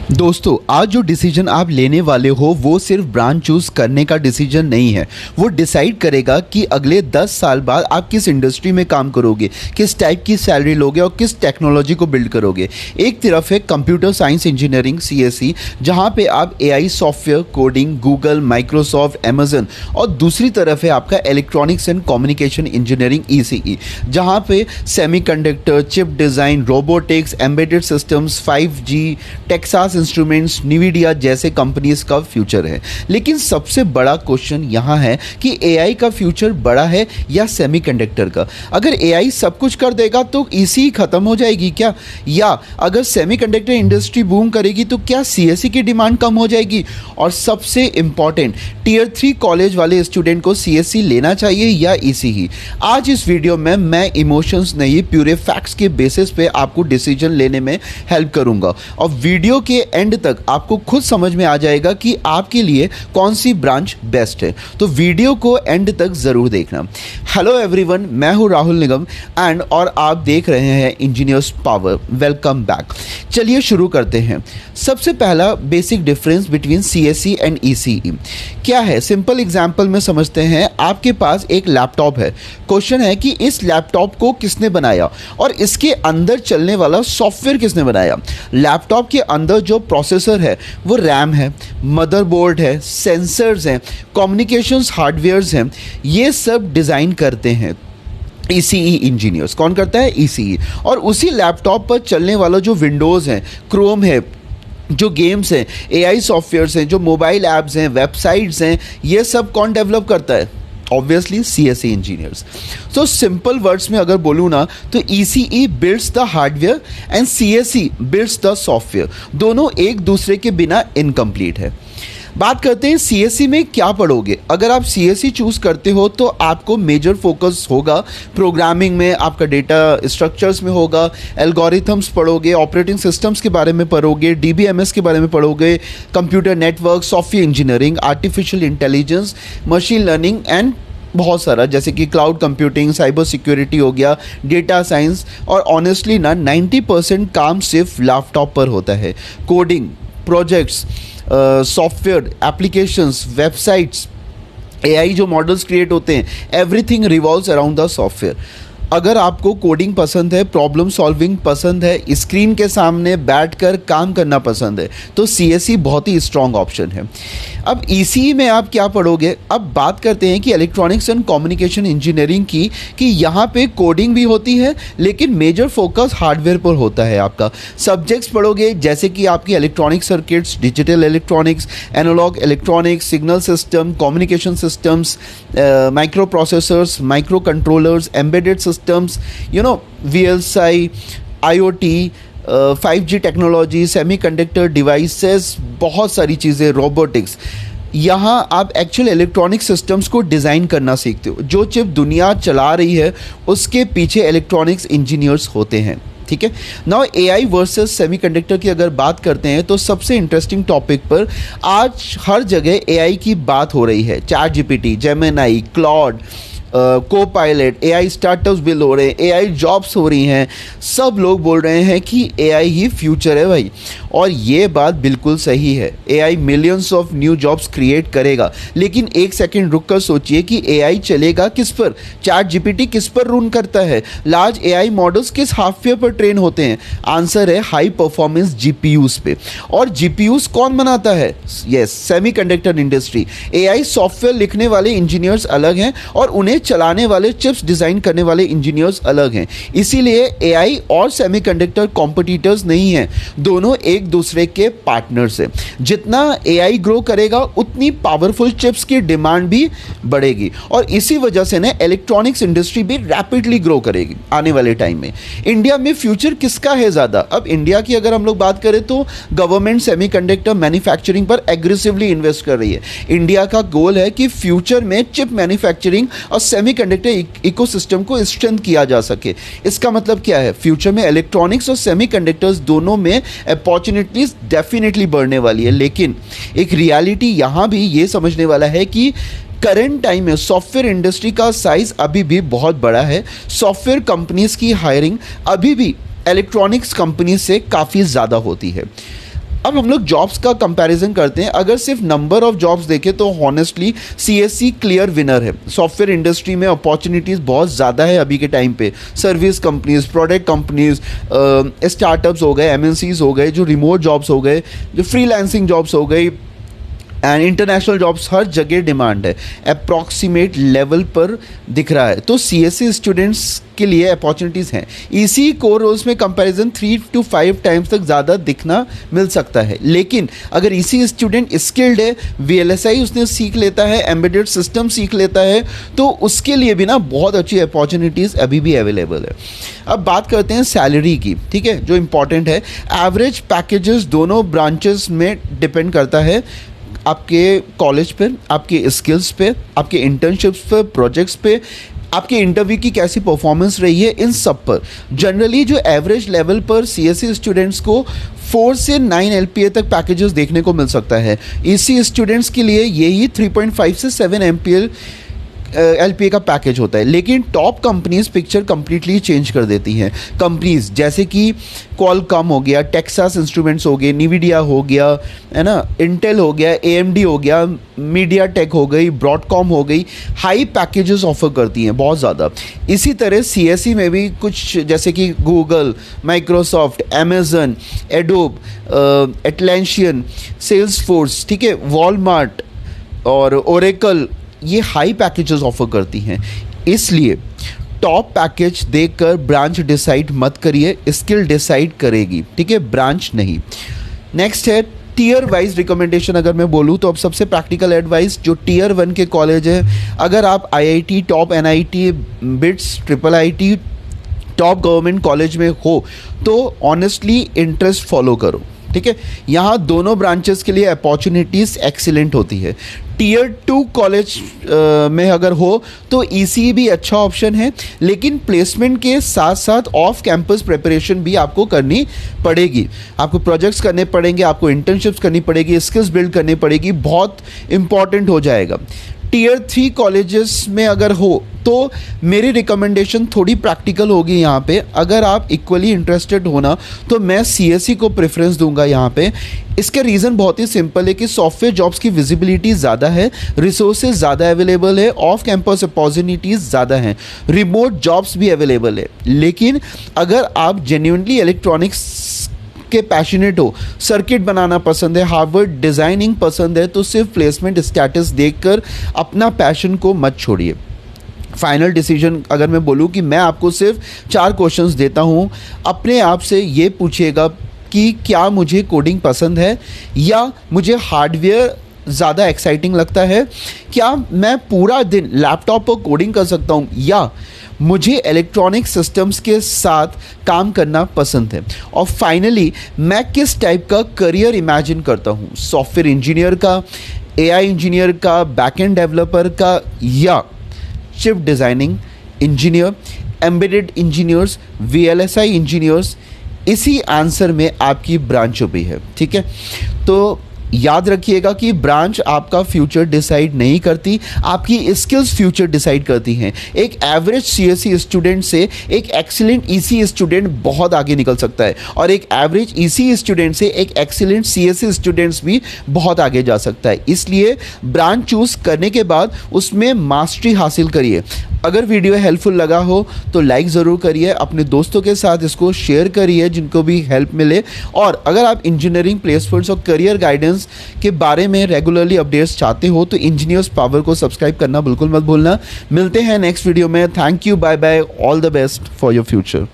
दोस्तों, आज जो डिसीजन आप लेने वाले हो वो सिर्फ ब्रांच चूज करने का डिसीजन नहीं है। वो डिसाइड करेगा कि अगले 10 साल बाद आप किस इंडस्ट्री में काम करोगे, किस टाइप की सैलरी लोगे और किस टेक्नोलॉजी को बिल्ड करोगे। एक तरफ है कंप्यूटर साइंस इंजीनियरिंग CSE, जहाँ पे आप AI software coding, Google, Microsoft, Amazon, और दूसरी तरफ है आपका electronics and communication engineering ECE, जहाँ पे semiconductor, chip design, robotics, embedded systems, 5G, Texas instruments, NVIDIA जैसे कंपनीज का फ्यूचर है। लेकिन सबसे बड़ा क्वेश्चन यहाँ है कि AI का फ्यूचर बड़ा है या सेमीकंडक्टर का। अगर AI सब कुछ कर देगा तो ECE खत्म हो जाएगी क्या? या अगर सेमीकंडक्टर इंडस्ट्री बूम करेगी तो क्या CSE की डिमांड कम हो जाएगी? और सबसे इंपॉर्टेंट, Tier 3 कॉलेज वाले स्टूडेंट को CSE लेना चाहिए या ECE? आज इस वीडियो में मैं इमोशंस नहीं, प्यूरे फैक्ट्स के बेसिस पे आपको डिसीजन लेने में हेल्प करूंगा और वीडियो के एंड तक आपको खुद समझ में आ जाएगा कि आपके लिए कौन सी ब्रांच बेस्ट है। तो वीडियो को एंड तक जरूर देखना। हेलो एवरीवन, मैं हूं राहुल निगम और आप देख रहे हैं इंजीनियर्स पावर। Welcome back. चलिए शुरू करते हैं। सबसे पहला basic difference between CSE and ECE क्या है, सिंपल एग्जांपल में समझते हैं। आपके पास एक लैपटॉप है। क्वेश्चन है कि इस लैपटॉप को किसने बनाया और इसके अंदर चलने वाला सॉफ्टवेयर किसने बनाया। लैपटॉप के अंदर जो प्रोसेसर है वो रैम है, मदरबोर्ड है, सेंसर्स हैं, कम्युनिकेशंस हार्डवेयर्स हैं, ये सब डिज़ाइन करते हैं ECE इंजीनियर्स। कौन करता है? ECE। और उसी लैपटॉप पर चलने वाला जो विंडोज़ है, क्रोम है, जो गेम्स हैं, AI सॉफ्टवेयर्स हैं, जो मोबाइल ऐप्स हैं, वेबसाइट्स हैं, ये सब कौन डेवलप करता है? Obviously CSE engineers. तो सिंपल वर्ड्स में अगर बोलूँ ना तो ECE builds the hardware and CSE builds the software. दोनों एक दूसरे के बिना इनकम्प्लीट है। बात करते हैं CSE में क्या पढ़ोगे। अगर आप CSE चूज़ करते हो तो आपको मेजर फोकस होगा प्रोग्रामिंग में, आपका डेटा स्ट्रक्चर्स में होगा, एल्गोरिथम्स पढ़ोगे, ऑपरेटिंग सिस्टम्स के बारे में पढ़ोगे, DBMS के बारे में पढ़ोगे, computer network, software engineering, artificial intelligence, machine learning and बहुत सारा, जैसे कि क्लाउड कंप्यूटिंग, साइबर सिक्योरिटी हो गया, डेटा साइंस। और ऑनेस्टली ना 90% काम सिर्फ लैपटॉप पर होता है। Coding, projects, software applications, websites, AI जो मॉडल्स क्रिएट होते हैं, everything revolves around the software. अगर आपको कोडिंग पसंद है, प्रॉब्लम सॉल्विंग पसंद है, स्क्रीन के सामने बैठकर काम करना पसंद है, तो CSE बहुत ही स्ट्रॉन्ग ऑप्शन है। अब ECE में आप क्या पढ़ोगे? अब बात करते हैं कि इलेक्ट्रॉनिक्स एंड कम्युनिकेशन इंजीनियरिंग की, कि यहाँ पे कोडिंग भी होती है लेकिन मेजर फोकस हार्डवेयर पर होता है। आपका सब्जेक्ट्स पढ़ोगे जैसे कि आपकी electronic circuits, digital electronics, analog electronics, signal system, communication systems, microprocessors, microcontrollers, embedded systems, VLSI, IoT, 5G technology, semiconductor devices, बहुत सारी चीज़ें, रोबोटिक्स। यहाँ आप एक्चुअल इलेक्ट्रॉनिक सिस्टम्स को डिज़ाइन करना सीखते हो। जो चिप दुनिया चला रही है उसके पीछे इलेक्ट्रॉनिक्स इंजीनियर्स होते हैं। ठीक है। नाउ AI वर्सेस सेमीकंडक्टर की अगर बात करते हैं तो सबसे इंटरेस्टिंग टॉपिक पर आज हर जगह AI की बात हो रही है। ChatGPT, Gemini, Claude, copilot, AI startups build हो रहे हैं, AI जॉब्स हो रही हैं। सब लोग बोल रहे हैं कि AI ही फ्यूचर है भाई, और ये बात बिल्कुल सही है। AI millions of new jobs create करेगा, लेकिन एक सेकंड रुक कर सोचिए कि AI चलेगा किस पर? ChatGPT किस पर रन करता है? लार्ज AI मॉडल्स किस हार्डवेयर पर ट्रेन होते हैं? आंसर है हाई परफॉर्मेंस GPUs पे। और GPUs कौन बनाता है? Yes, semiconductor industry. AI software लिखने वाले इंजीनियर्स अलग हैं और उन्हें चलाने वाले, चिप्स डिजाइन करने वाले इंजीनियर्स अलग हैं। इसीलिए AI और सेमीकंडक्टर कॉम्पिटिटर्स नहीं हैं, दोनों एक दूसरे के पार्टनर्स हैं। जितना AI ग्रो करेगा उतनी पावरफुल चिप्स की डिमांड भी बढ़ेगी, और इसी वजह से ना इलेक्ट्रॉनिक्स इंडस्ट्री भी रैपिडली ग्रो करेगी आने वाले टाइम में। इंडिया में फ्यूचर किसका है ज़्यादा? अब इंडिया की अगर हम लोग बात करें तो गवर्नमेंट सेमीकंडक्टर मैन्युफैक्चरिंग पर एग्रेसिवली इन्वेस्ट कर रही है। इंडिया का गोल है कि फ्यूचर में चिप मैन्युफैक्चरिंग और सेमीकंडक्टर इकोसिस्टम को स्ट्रेंथ किया जा सके। इसका मतलब क्या है? फ्यूचर में इलेक्ट्रॉनिक्स और सेमीकंडक्टर्स दोनों में अपॉर्चुनिटीज डेफिनेटली बढ़ने वाली है। लेकिन एक रियलिटी यहाँ भी ये समझने वाला है कि करंट टाइम में सॉफ्टवेयर इंडस्ट्री का साइज अभी भी बहुत बड़ा है। सॉफ्टवेयर कंपनीज की हायरिंग अभी भी इलेक्ट्रॉनिक्स कंपनी से काफ़ी ज़्यादा होती है। अब हम लोग जॉब्स का कंपैरिजन करते हैं। अगर सिर्फ नंबर ऑफ जॉब्स देखें तो हॉनेस्टली सीएससी क्लियर विनर है। सॉफ्टवेयर इंडस्ट्री में अपॉर्चुनिटीज़ बहुत ज़्यादा है अभी के टाइम पे। Service companies, product companies, startups हो गए, एमएनसीज हो गए, जो रिमोट जॉब्स हो गए, जो फ्रीलांसिंग जॉब्स हो गई, एंड इंटरनेशनल जॉब्स, हर जगह डिमांड है। अप्रॉक्सीमेट लेवल पर दिख रहा है। तो सीएससी स्टूडेंट्स के लिए अपॉर्चुनिटीज़ हैं। इसी कोर रोल्स में कंपैरिजन 3 to 5 टाइम्स तक ज़्यादा दिखना मिल सकता है। लेकिन अगर इसी स्टूडेंट स्किल्ड है, वीएलएसआई उसने सीख लेता है, एम्बेडेड सिस्टम सीख लेता है, तो उसके लिए भी ना बहुत अच्छी अपॉर्चुनिटीज़ अभी भी अवेलेबल है। अब बात करते हैं सैलरी की, ठीक है, जो इम्पॉर्टेंट है। एवरेज पैकेजेस दोनों ब्रांचेस में डिपेंड करता है, आपके कॉलेज पे, आपके स्किल्स पे, आपके इंटर्नशिप्स पे, प्रोजेक्ट्स पे, आपके इंटरव्यू की कैसी परफॉर्मेंस रही है, इन सब पर। जनरली जो एवरेज लेवल पर सीएससी स्टूडेंट्स को 4 से 9 एलपीए तक पैकेजेस देखने को मिल सकता है। इसी स्टूडेंट्स के लिए यही 3.5 से 7 एलपीए का पैकेज होता है। लेकिन top companies picture completely change कर देती हैं। कंपनीज जैसे कि क्वालकॉम हो गया, टेक्सास इंस्ट्रूमेंट्स हो गए, निविडिया हो गया, है ना, इंटेल हो गया, एएमडी हो गया, मीडिया टेक हो गई, ब्रॉडकॉम हो गई, हाई पैकेजेस ऑफर करती हैं बहुत ज़्यादा। इसी तरह सीएससी में भी कुछ जैसे कि Google, Microsoft, Amazon, adobe, एटलांटियन, Salesforce, ठीक है, वॉलमार्ट और ओरेकल, ये हाई पैकेजेस ऑफर करती हैं। इसलिए टॉप पैकेज देखकर ब्रांच डिसाइड मत करिए, स्किल डिसाइड करेगी, ठीक है, ब्रांच नहीं। नेक्स्ट है टीयर वाइज रिकमेंडेशन। अगर मैं बोलूँ तो अब सबसे प्रैक्टिकल एडवाइस, जो टीयर 1 के कॉलेज है, अगर आप IIT, top NIT, bits, triple IT, top government college में हो तो ऑनेस्टली इंटरेस्ट फॉलो करो, ठीक है। यहाँ दोनों ब्रांचेस के लिए अपॉर्चुनिटीज़ एक्सीलेंट होती है। टीयर 2 कॉलेज में अगर हो तो ईसी भी अच्छा ऑप्शन है, लेकिन प्लेसमेंट के साथ साथ ऑफ कैंपस प्रिपरेशन भी आपको करनी पड़ेगी। आपको प्रोजेक्ट्स करने पड़ेंगे, आपको इंटर्नशिप्स करनी पड़ेगी, स्किल्स बिल्ड करनी पड़ेगी, बहुत इंपॉर्टेंट हो जाएगा। टीयर 3 कॉलेजेस में अगर हो तो मेरी रिकमेंडेशन थोड़ी प्रैक्टिकल होगी यहाँ पे। अगर आप इक्वली इंटरेस्टेड हो ना तो मैं सीएससी को प्रेफरेंस दूंगा यहाँ पे। इसका रीज़न बहुत ही सिंपल है कि सॉफ्टवेयर जॉब्स की विजिबिलिटी ज़्यादा है, रिसोर्सेज ज़्यादा अवेलेबल है, ऑफ कैंपस अपॉर्चुनिटीज़ ज़्यादा हैं, रिमोट जॉब्स भी अवेलेबल है। लेकिन अगर आप जेन्युइनली इलेक्ट्रॉनिक्स के पैशनेट हो, सर्किट बनाना पसंद है, हार्डवेयर डिज़ाइनिंग पसंद है, तो सिर्फ प्लेसमेंट स्टेटस देखकर अपना पैशन को मत छोड़िए। फाइनल डिसीजन अगर मैं बोलूँ कि मैं आपको सिर्फ 4 क्वेश्चंस देता हूँ, अपने आप से ये पूछिएगा कि क्या मुझे कोडिंग पसंद है या मुझे हार्डवेयर ज़्यादा एक्साइटिंग लगता है, क्या मैं पूरा दिन लैपटॉप पर कोडिंग कर सकता हूँ या मुझे इलेक्ट्रॉनिक सिस्टम्स के साथ काम करना पसंद है, और फाइनली मैं किस टाइप का करियर इमेजिन करता हूँ, सॉफ्टवेयर इंजीनियर का, एआई इंजीनियर का, बैकएंड डेवलपर का, या chip designing engineer, embedded engineers, VLSI engineers. इसी आंसर में आपकी ब्रांच भी है, ठीक है। तो याद रखिएगा कि ब्रांच आपका फ्यूचर डिसाइड नहीं करती, आपकी स्किल्स फ्यूचर डिसाइड करती हैं। एक एवरेज सीएससी स्टूडेंट से एक एक्सीलेंट ईसी स्टूडेंट बहुत आगे निकल सकता है, और एक एवरेज ईसी स्टूडेंट से एक एक्सीलेंट सीएससी स्टूडेंट्स भी बहुत आगे जा सकता है। इसलिए ब्रांच चूज़ करने के बाद उसमें मास्टरी हासिल करिए। अगर वीडियो हेल्पफुल लगा हो तो लाइक ज़रूर करिए, अपने दोस्तों के साथ इसको शेयर करिए जिनको भी हेल्प मिले। और अगर आप इंजीनियरिंग प्लेसमेंट्स और करियर गाइडेंस के बारे में रेगुलरली अपडेट्स चाहते हो तो इंजीनियर्स पावर को सब्सक्राइब करना बिल्कुल मत भूलना। मिलते हैं नेक्स्ट वीडियो में। Thank you, bye bye, all the best for your future.